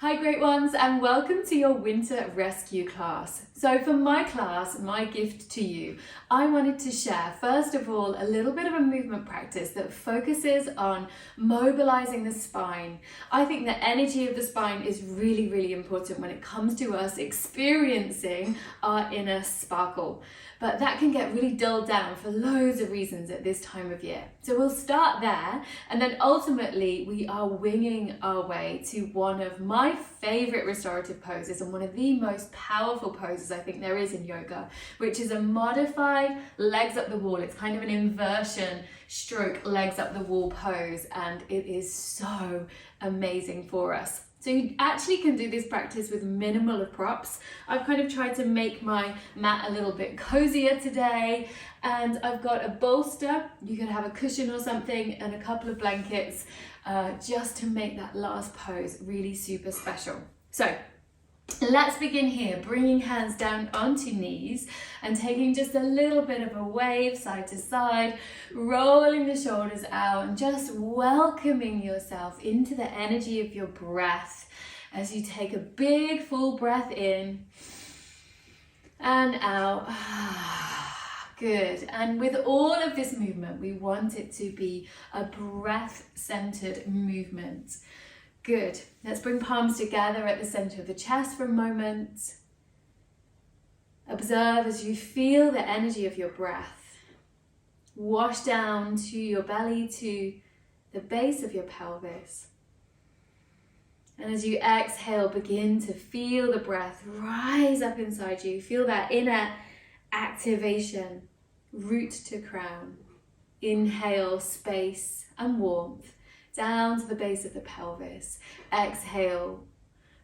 Hi great ones, and welcome to your winter rescue class. So for my class, my gift to you, I wanted to share first of all a little bit of a movement practice that focuses on mobilizing the spine. I think the energy of the spine is really important when it comes to us experiencing our inner sparkle. But that can get really dulled down for loads of reasons at this time of year. So we'll start there, and then ultimately we are winging our way to one of my favorite restorative poses and one of the most powerful poses I think there is in yoga, which is a modified legs up the wall. It's kind of an inversion stroke legs up the wall pose, and it is so amazing for us. So you actually can do this practice with minimal of props. I've kind of tried to make my mat a little bit cozier today, and I've got a bolster. You can have a cushion or something and a couple of blankets just to make that last pose really super special. So let's begin here, bringing hands down onto knees and taking just a little bit of a wave side to side, rolling the shoulders out and just welcoming yourself into the energy of your breath as you take a big full breath in and out. Good. And with all of this movement, we want it to be a breath-centered movement. Good. Let's bring palms together at the center of the chest for a moment. Observe as you feel the energy of your breath wash down to your belly, to the base of your pelvis. And as you exhale, begin to feel the breath rise up inside you. Feel that inner activation, root to crown. Inhale, space and warmth down to the base of the pelvis. Exhale,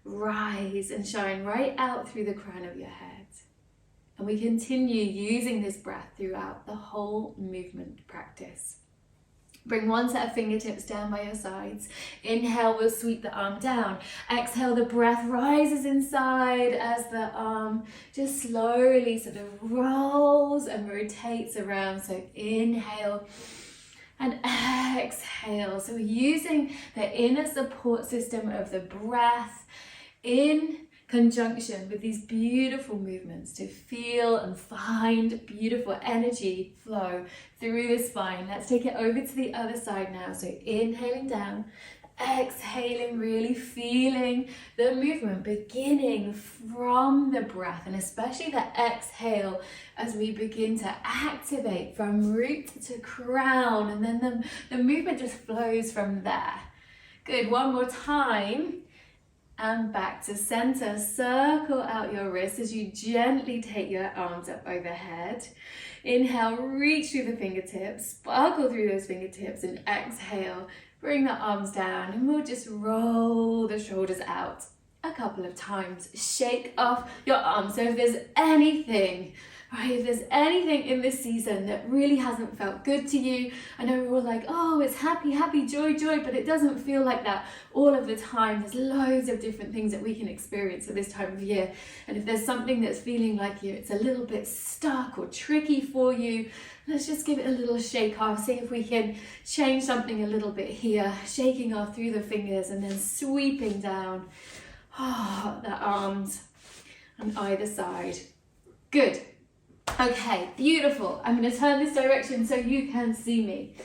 rise and shine right out through the crown of your head. And we continue using this breath throughout the whole movement practice. Bring one set of fingertips down by your sides. Inhale, we'll sweep the arm down. Exhale, the breath rises inside as the arm just slowly sort of rolls and rotates around. So inhale and exhale. So we're using the inner support system of the breath in conjunction with these beautiful movements to feel and find beautiful energy flow through the spine. Let's take it over to the other side now. So inhaling down, exhaling, really feeling the movement beginning from the breath, and especially the exhale as we begin to activate from root to crown, and then the movement just flows from there. Good, one more time. And back to center. Circle out your wrists as you gently take your arms up overhead. Inhale, reach through the fingertips, sparkle through those fingertips, and exhale, bring the arms down, and we'll just roll the shoulders out a couple of times. Shake off your arms. So if there's anything, if there's anything in this season that really hasn't felt good to you, I know we're all like, oh, it's happy, joy, but it doesn't feel like that all of the time. There's loads of different things that we can experience at this time of year. And if there's something that's feeling like it's a little bit stuck or tricky for you, let's just give it a little shake off. See if we can change something a little bit here. Shaking off through the fingers and then sweeping down the arms on either side. Good. Okay, beautiful. I'm going to turn this direction so you can see me.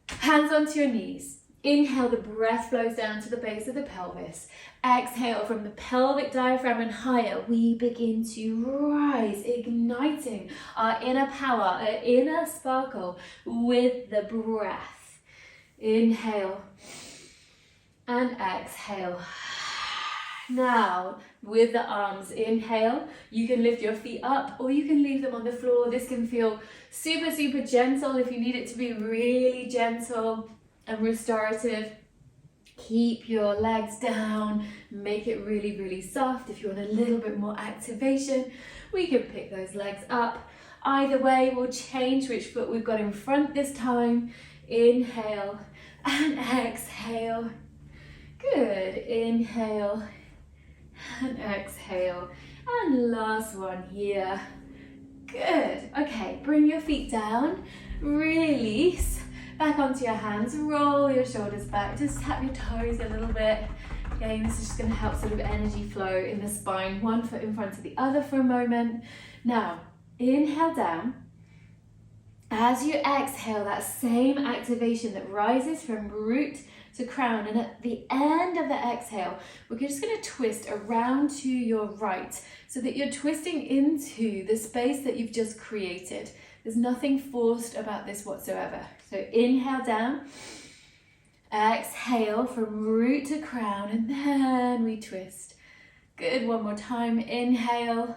Hands onto your knees. Inhale, the breath flows down to the base of the pelvis. Exhale, from the pelvic diaphragm and higher, we begin to rise, igniting our inner power, our inner sparkle with the breath. Inhale and exhale. Now, with the arms, inhale, you can lift your feet up or you can leave them on the floor. This can feel super gentle if you need it to be really gentle and restorative. Keep your legs down, make it really soft. If you want a little bit more activation, we can pick those legs up. Either way, we'll change which foot we've got in front this time. Inhale and exhale. Good, inhale and exhale, and last one here. Good. Okay, bring your feet down, release back onto your hands, roll your shoulders back, just tap your toes a little bit, Again, this is just going to help sort of energy flow in the spine, one foot in front of the other for a moment. Now, inhale down. As you exhale, that same activation that rises from root to crown, and at the end of the exhale, we're just going to twist around to your right so that you're twisting into the space that you've just created. There's nothing forced about this whatsoever. So inhale down, exhale from root to crown, and then we twist. Good, one more time. Inhale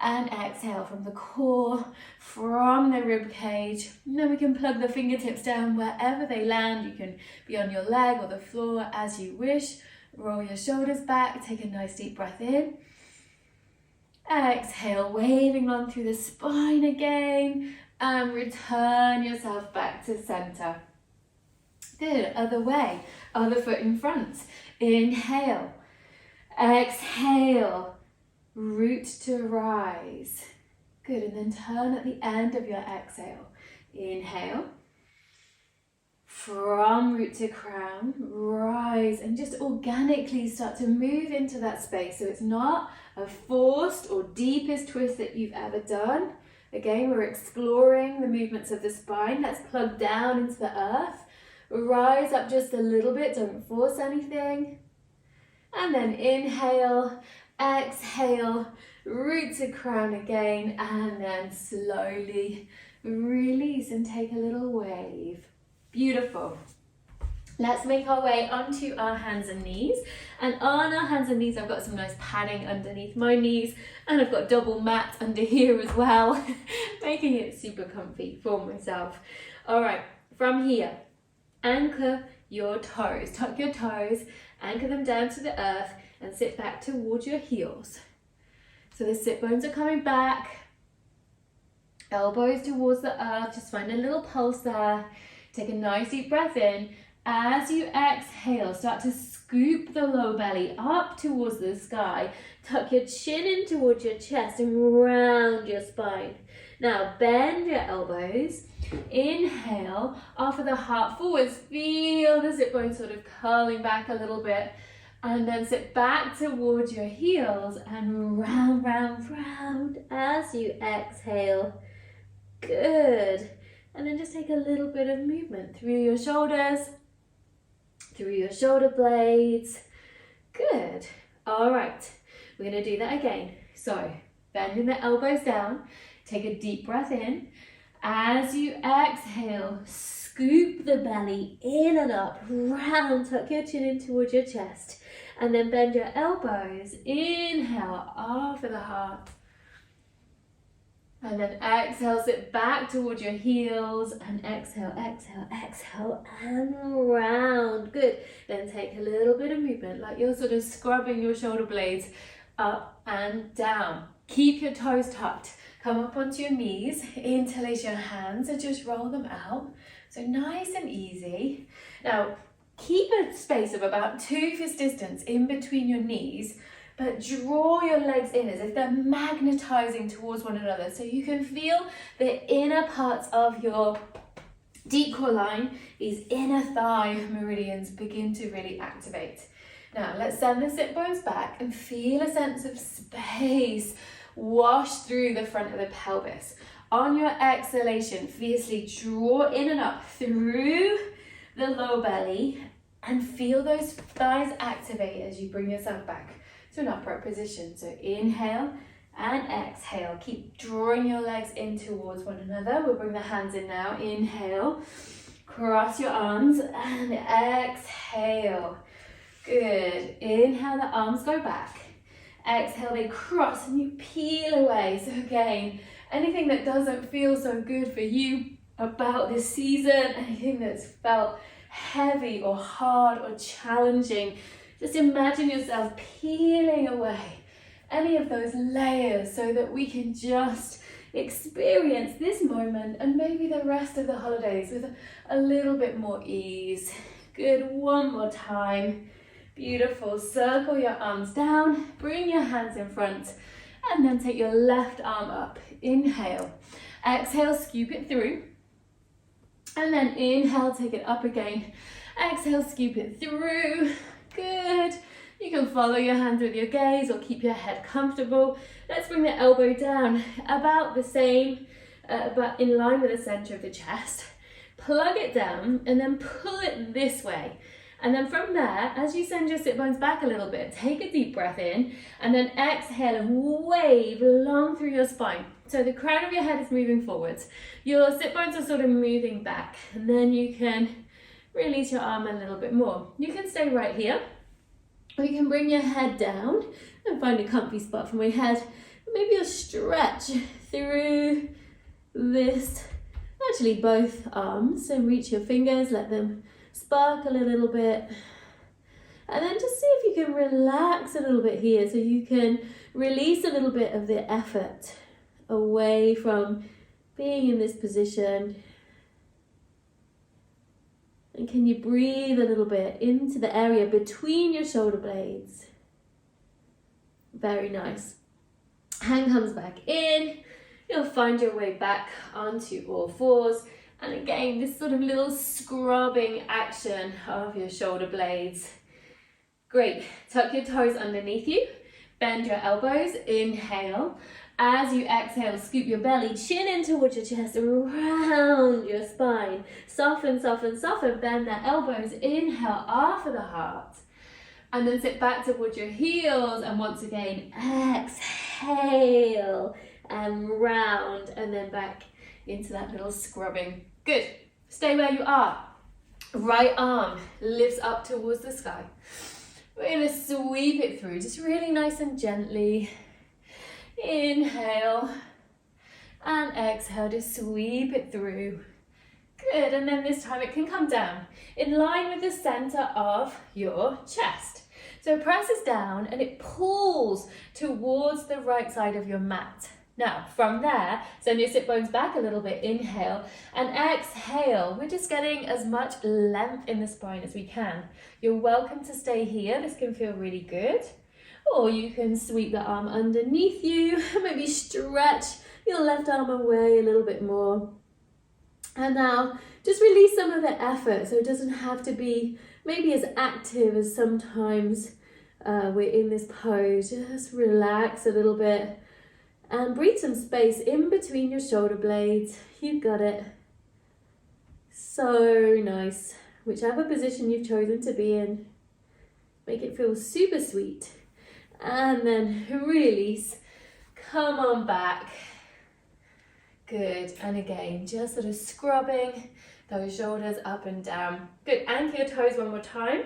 and exhale from the core, from the rib cage. And then we can plug the fingertips down wherever they land. You can be on your leg or the floor as you wish. Roll your shoulders back, take a nice deep breath in. Exhale, waving on through the spine again, and return yourself back to center. Good, other way, other foot in front. Inhale, exhale, root to rise. Good, and then turn at the end of your exhale. Inhale, from root to crown, rise, and just organically start to move into that space. So it's not a forced or deepest twist that you've ever done. Again, we're exploring the movements of the spine. Let's plug down into the earth. Rise up just a little bit, don't force anything. And then inhale, exhale, root to crown again, and then slowly release and take a little wave. Beautiful. Let's make our way onto our hands and knees. And on our hands and knees, I've got some nice padding underneath my knees, and I've got double mats under here as well, making it super comfy for myself. All right, from here, anchor your toes. Tuck your toes, anchor them down to the earth, and sit back towards your heels. So the sit bones are coming back, elbows towards the earth. Just find a little pulse there. Take a nice deep breath in. As you exhale, start to scoop the low belly up towards the sky. Tuck your chin in towards your chest and round your spine. Now bend your elbows. Inhale, offer the heart forwards. Feel the sit bones sort of curling back a little bit. And then sit back towards your heels and round, round, round as you exhale. Good. And then just take a little bit of movement through your shoulders, through your shoulder blades. Good. All right, we're going to do that again. So bending the elbows down, take a deep breath in. As you exhale, scoop the belly in and up, round, tuck your chin in towards your chest, and then bend your elbows. Inhale, offer the heart. And then exhale, sit back towards your heels, and exhale, exhale, exhale, and round. Good. Then take a little bit of movement, like you're sort of scrubbing your shoulder blades up and down. Keep your toes tucked. Come up onto your knees, interlace your hands, and just roll them out. So nice and easy. Now, keep a space of about 2 fist distance in between your knees, but draw your legs in as if they're magnetizing towards one another, so you can feel the inner parts of your deep core line, these inner thigh meridians begin to really activate. Now let's send the sit bones back and feel a sense of space wash through the front of the pelvis. On your exhalation, fiercely draw in and up through the low belly and feel those thighs activate as you bring yourself back to an upright position. So inhale and exhale. Keep drawing your legs in towards one another. We'll bring the hands in now. Inhale, cross your arms, and exhale. Good. Inhale, the arms go back. Exhale, they cross and you peel away. So again, anything that doesn't feel so good for you about this season, anything that's felt heavy or hard or challenging, just imagine yourself peeling away any of those layers so that we can just experience this moment and maybe the rest of the holidays with a little bit more ease. Good, one more time. Beautiful. Circle your arms down, bring your hands in front, and then take your left arm up. Inhale. Exhale, scoop it through. And then inhale, take it up again. Exhale, scoop it through. Good. You can follow your hand with your gaze or keep your head comfortable. Let's bring the elbow down about the same, but in line with the center of the chest. Plug it down and then pull it this way. And then from there, as you send your sit bones back a little bit, take a deep breath in and then exhale and wave long through your spine. So the crown of your head is moving forwards. Your sit bones are sort of moving back, and then you can release your arm a little bit more. You can stay right here, or you can bring your head down and find a comfy spot for my head. Maybe you'll stretch through this, actually both arms, and reach your fingers, let them sparkle a little bit. And then just see if you can relax a little bit here so you can release a little bit of the effort away from being in this position. And can you breathe a little bit into the area between your shoulder blades? Very nice. Hand comes back in. You'll find your way back onto all fours. And again, this sort of little scrubbing action of your shoulder blades. Great. Tuck your toes underneath you. Bend your elbows. Inhale. As you exhale, scoop your belly, chin in towards your chest, around your spine. Soften, soften, soften. Bend the elbows. Inhale, offer the heart. And then sit back towards your heels. And once again, exhale and round. And then back into that little scrubbing. Good. Stay where you are. Right arm lifts up towards the sky. We're going to sweep it through, just really nice and gently. Inhale and exhale, just sweep it through. Good, and then this time it can come down in line with the center of your chest. So it presses down and it pulls towards the right side of your mat. Now, from there, send your sit bones back a little bit. Inhale and exhale. We're just getting as much length in the spine as we can. You're welcome to stay here. This can feel really good. Or you can sweep the arm underneath you, maybe stretch your left arm away a little bit more. And now just release some of the effort so it doesn't have to be maybe as active as sometimes we're in this pose. Just relax a little bit and breathe some space in between your shoulder blades. You've got it. So nice. Whichever position you've chosen to be in, make it feel super sweet. And then release, come on back. Good, and again, just sort of scrubbing those shoulders up and down. Good, anchor your toes one more time.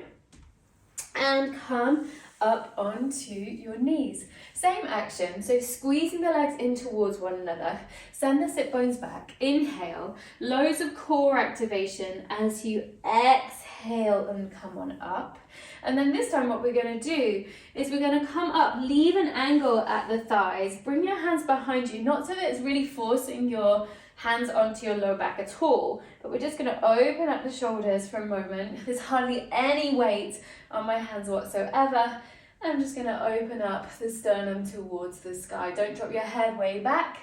And come up onto your knees. Same action, so squeezing the legs in towards one another. Send the sit bones back. Inhale, loads of core activation as you exhale and come on up. And then this time what we're going to do is we're going to come up, leave an angle at the thighs, bring your hands behind you, not so that it's really forcing your hands onto your low back at all, but we're just going to open up the shoulders for a moment. There's hardly any weight on my hands whatsoever. I'm just going to open up the sternum towards the sky. Don't drop your head way back.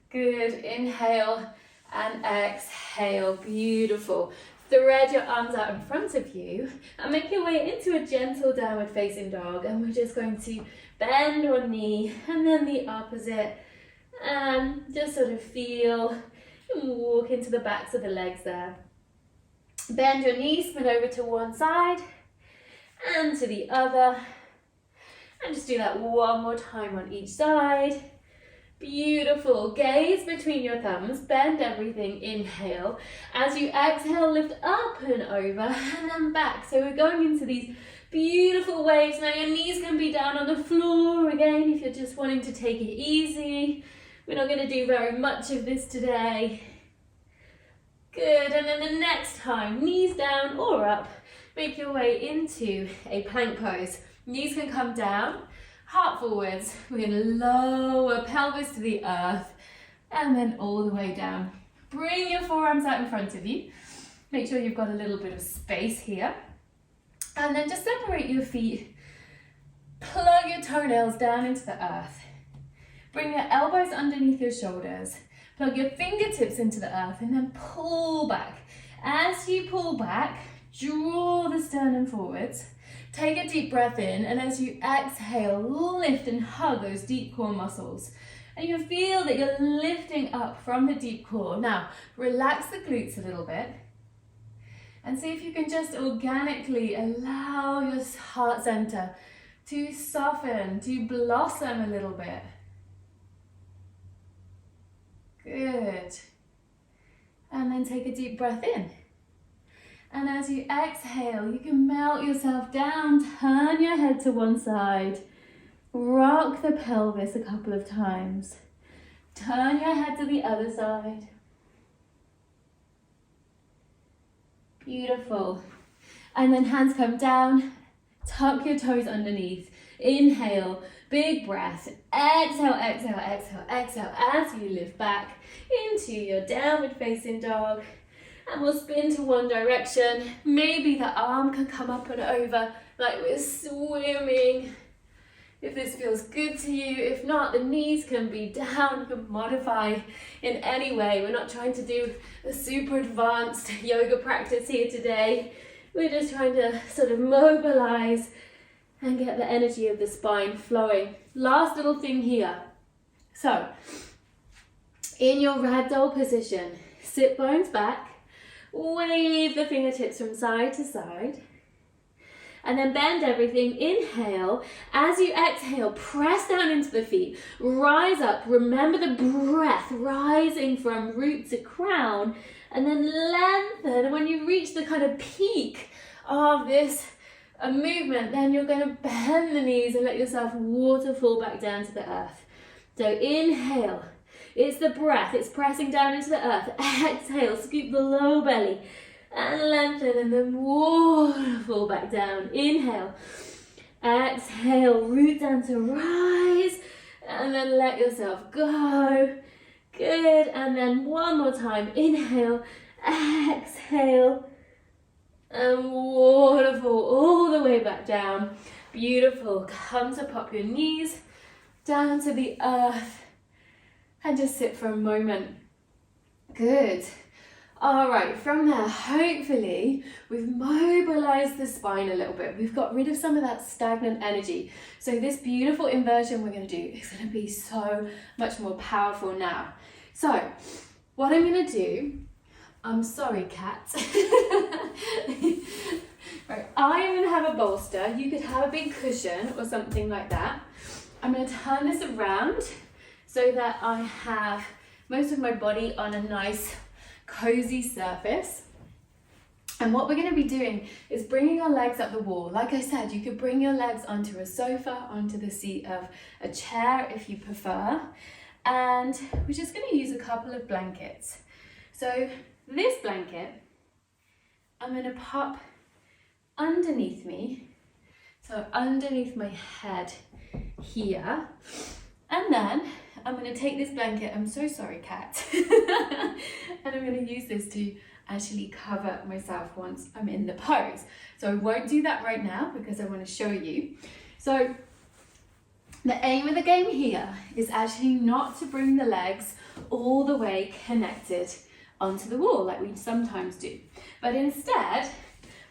Good. Inhale and exhale. Beautiful. Thread your arms out in front of you and make your way into a gentle downward facing dog. And we're just going to bend one knee and then the opposite. And just sort of feel and walk into the backs of the legs there. Bend your knees, spin over to one side and to the other. And just do that one more time on each side. Beautiful. Gaze between your thumbs. Bend everything. Inhale. As you exhale, lift up and over and then back. So we're going into these beautiful waves. Now your knees can be down on the floor again if you're just wanting to take it easy. We're not going to do very much of this today. Good. And then the next time, knees down or up. Make your way into a plank pose. Knees can come down, heart forwards. We're going to lower pelvis to the earth and then all the way down. Bring your forearms out in front of you. Make sure you've got a little bit of space here. And then just separate your feet. Plug your toenails down into the earth. Bring your elbows underneath your shoulders. Plug your fingertips into the earth and then pull back. As you pull back, draw the sternum forwards. Take a deep breath in, and as you exhale, lift and hug those deep core muscles. And you feel that you're lifting up from the deep core. Now, relax the glutes a little bit. And see if you can just organically allow your heart center to soften, to blossom a little bit. Good. And then take a deep breath in. And as you exhale, you can melt yourself down, turn your head to one side, rock the pelvis a couple of times, turn your head to the other side. Beautiful. And then hands come down, tuck your toes underneath, inhale, big breath, exhale, exhale, exhale, exhale as you lift back into your downward facing dog. And we'll spin to one direction. Maybe the arm can come up and over like we're swimming. If this feels good to you, if not, the knees can be down. You can modify in any way. We're not trying to do a super advanced yoga practice here today. We're just trying to sort of mobilize and get the energy of the spine flowing. Last little thing here. So, in your ragdoll position, sit bones back. Wave the fingertips from side to side. And then bend everything. Inhale. As you exhale, press down into the feet. Rise up. Remember the breath rising from root to crown. And then lengthen. And when you reach the kind of peak of this movement, then you're going to bend the knees and let yourself waterfall back down to the earth. So inhale. It's the breath, it's pressing down into the earth. Exhale, scoop the low belly and lengthen, and then waterfall back down. Inhale, exhale, root down to rise, and then let yourself go. Good, and then one more time. Inhale, exhale, and waterfall all the way back down. Beautiful. Come to pop your knees down to the earth. And just sit for a moment. Good. All right, from there, hopefully, we've mobilized the spine a little bit. We've got rid of some of that stagnant energy. So this beautiful inversion we're going to do is going to be so much more powerful now. So what I'm going to do, I'm sorry, cat. Right, I'm going to have a bolster. You could have a big cushion or something like that. I'm going to turn this around so that I have most of my body on a nice cozy surface. And what we're going to be doing is bringing our legs up the wall. Like I said, you could bring your legs onto a sofa, onto the seat of a chair if you prefer. And we're just going to use a couple of blankets. So this blanket, I'm going to pop underneath me. So underneath my head here. And then I'm going to take this blanket, I'm so sorry, cat, and I'm going to use this to actually cover myself once I'm in the pose. So I won't do that right now because I want to show you. So the aim of the game here is actually not to bring the legs all the way connected onto the wall like we sometimes do, but instead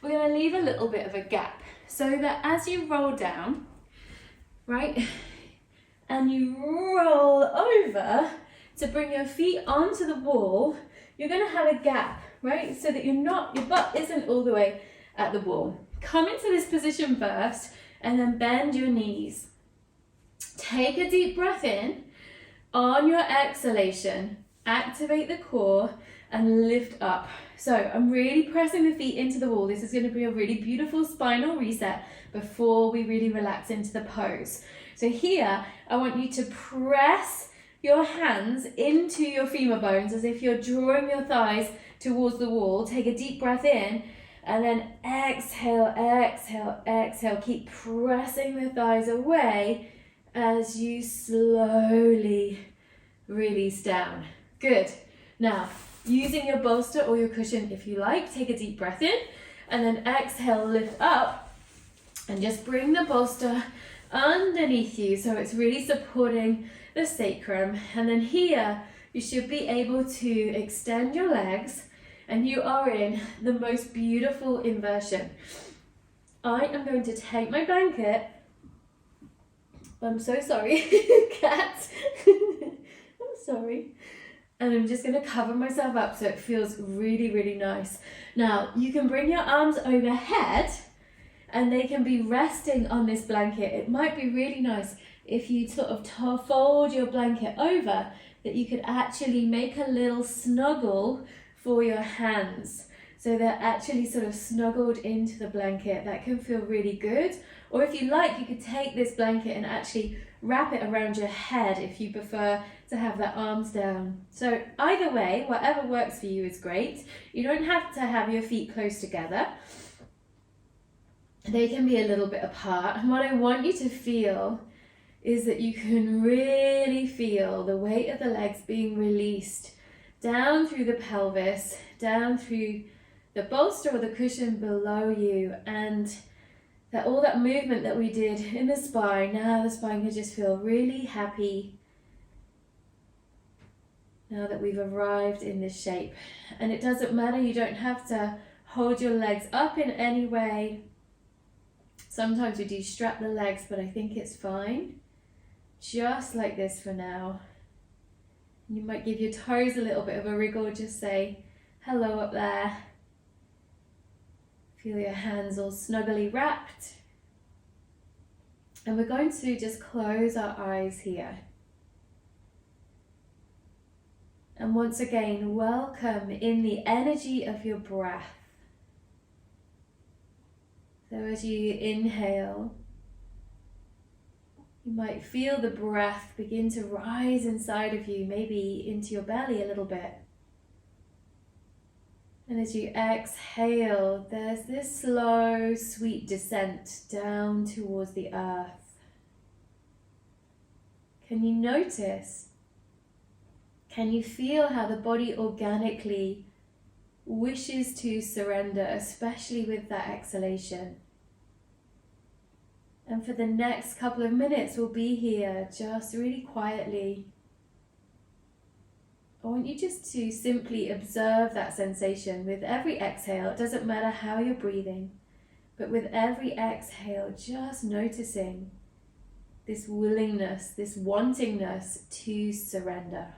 we're going to leave a little bit of a gap so that as you roll down, right, and you roll over to bring your feet onto the wall, you're going to have a gap, right? So that your butt isn't all the way at the wall. Come into this position first and then bend your knees. Take a deep breath in. On your exhalation, activate the core and lift up. So I'm really pressing the feet into the wall. This is going to be a really beautiful spinal reset before we really relax into the pose. So here, I want you to press your hands into your femur bones as if you're drawing your thighs towards the wall. Take a deep breath in and then exhale, exhale, exhale. Keep pressing the thighs away as you slowly release down. Good. Now, using your bolster or your cushion if you like, take a deep breath in and then exhale, lift up and just bring the bolster underneath you so it's really supporting the sacrum. And then here you should be able to extend your legs and you are in the most beautiful inversion. I am going to take my blanket. I'm so sorry, cat. I'm sorry. And I'm just going to cover myself up so it feels really, really nice. Now, you can bring your arms overhead and they can be resting on this blanket. It might be really nice if you sort of fold your blanket over, that you could actually make a little snuggle for your hands. So they're actually sort of snuggled into the blanket. That can feel really good. Or if you like, you could take this blanket and actually wrap it around your head if you prefer to have the arms down. So either way, whatever works for you is great. You don't have to have your feet close together. They can be a little bit apart. And what I want you to feel is that you can really feel the weight of the legs being released down through the pelvis, down through the bolster or the cushion below you, and that all that movement that we did in the spine, now the spine can just feel really happy now that we've arrived in this shape. And it doesn't matter, you don't have to hold your legs up in any way. Sometimes we do strap the legs, but I think it's fine. Just like this for now. You might give your toes a little bit of a wriggle, just say hello up there. Feel your hands all snuggly wrapped. And we're going to just close our eyes here. And once again, welcome in the energy of your breath. So as you inhale, you might feel the breath begin to rise inside of you, maybe into your belly a little bit. And as you exhale, there's this slow, sweet descent down towards the earth. Can you notice? Can you feel how the body organically wishes to surrender, especially with that exhalation? And for the next couple of minutes, we'll be here just really quietly. I want you just to simply observe that sensation with every exhale. It doesn't matter how you're breathing, but with every exhale, just noticing this willingness, this wantingness to surrender.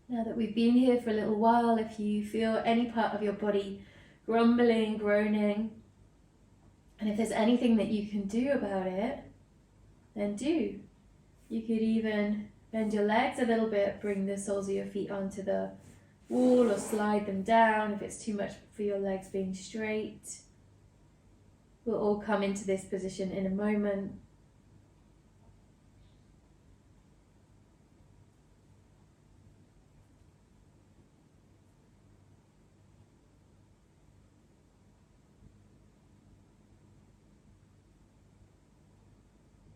Now that we've been here for a little while, if you feel any part of your body grumbling, groaning, and if there's anything that you can do about it, then do. You could even bend your legs a little bit, bring the soles of your feet onto the wall or slide them down if it's too much for your legs being straight. We'll all come into this position in a moment.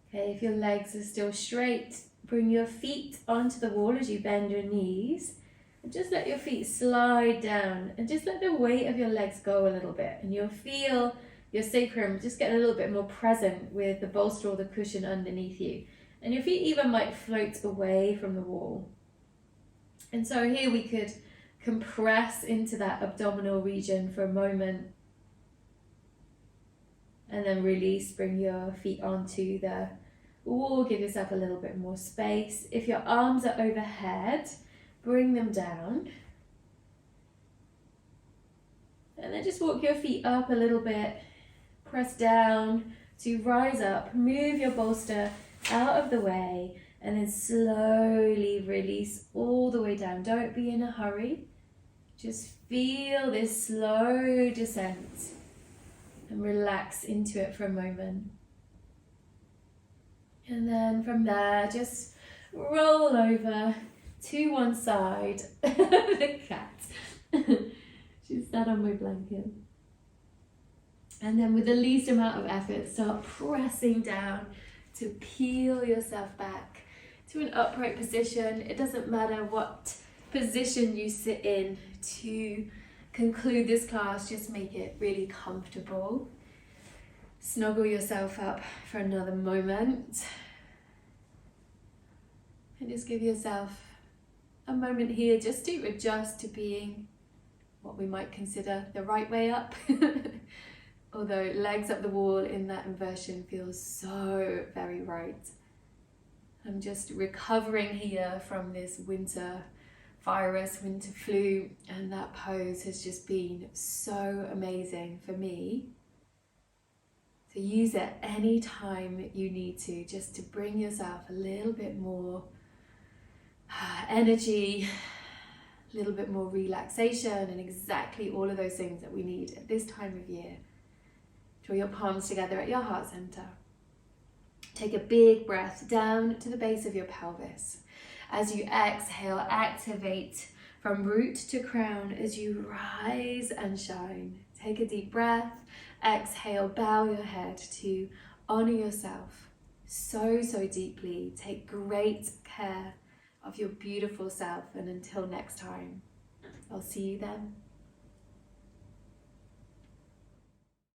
Okay, if your legs are still straight, bring your feet onto the wall as you bend your knees. And just let your feet slide down and just let the weight of your legs go a little bit. And you'll feel your sacrum just get a little bit more present with the bolster or the cushion underneath you. And your feet even might float away from the wall. And so here we could compress into that abdominal region for a moment. And then release, bring your feet onto the wall, give yourself a little bit more space. If your arms are overhead, bring them down. And then just walk your feet up a little bit, Press down to rise up. Move your bolster out of the way and then slowly release all the way down. Don't be in a hurry. Just feel this slow descent and relax into it for a moment. And then from there, just roll over to one side. The cat. She's sat on my blanket. And then with the least amount of effort, start pressing down to peel yourself back to an upright position. It doesn't matter what position you sit in to conclude this class, just make it really comfortable. Snuggle yourself up for another moment. And just give yourself a moment here just to adjust to being what we might consider the right way up. Although legs up the wall in that inversion feels so very right. I'm just recovering here from this winter virus, winter flu, and that pose has just been so amazing for me. So use it any time you need to, just to bring yourself a little bit more energy, a little bit more relaxation, and exactly all of those things that we need at this time of year. Draw your palms together at your heart center. Take a big breath down to the base of your pelvis. As you exhale, activate from root to crown as you rise and shine. Take a deep breath. Exhale, bow your head to honor yourself so deeply. Take great care of your beautiful self, and until next time, I'll see you then.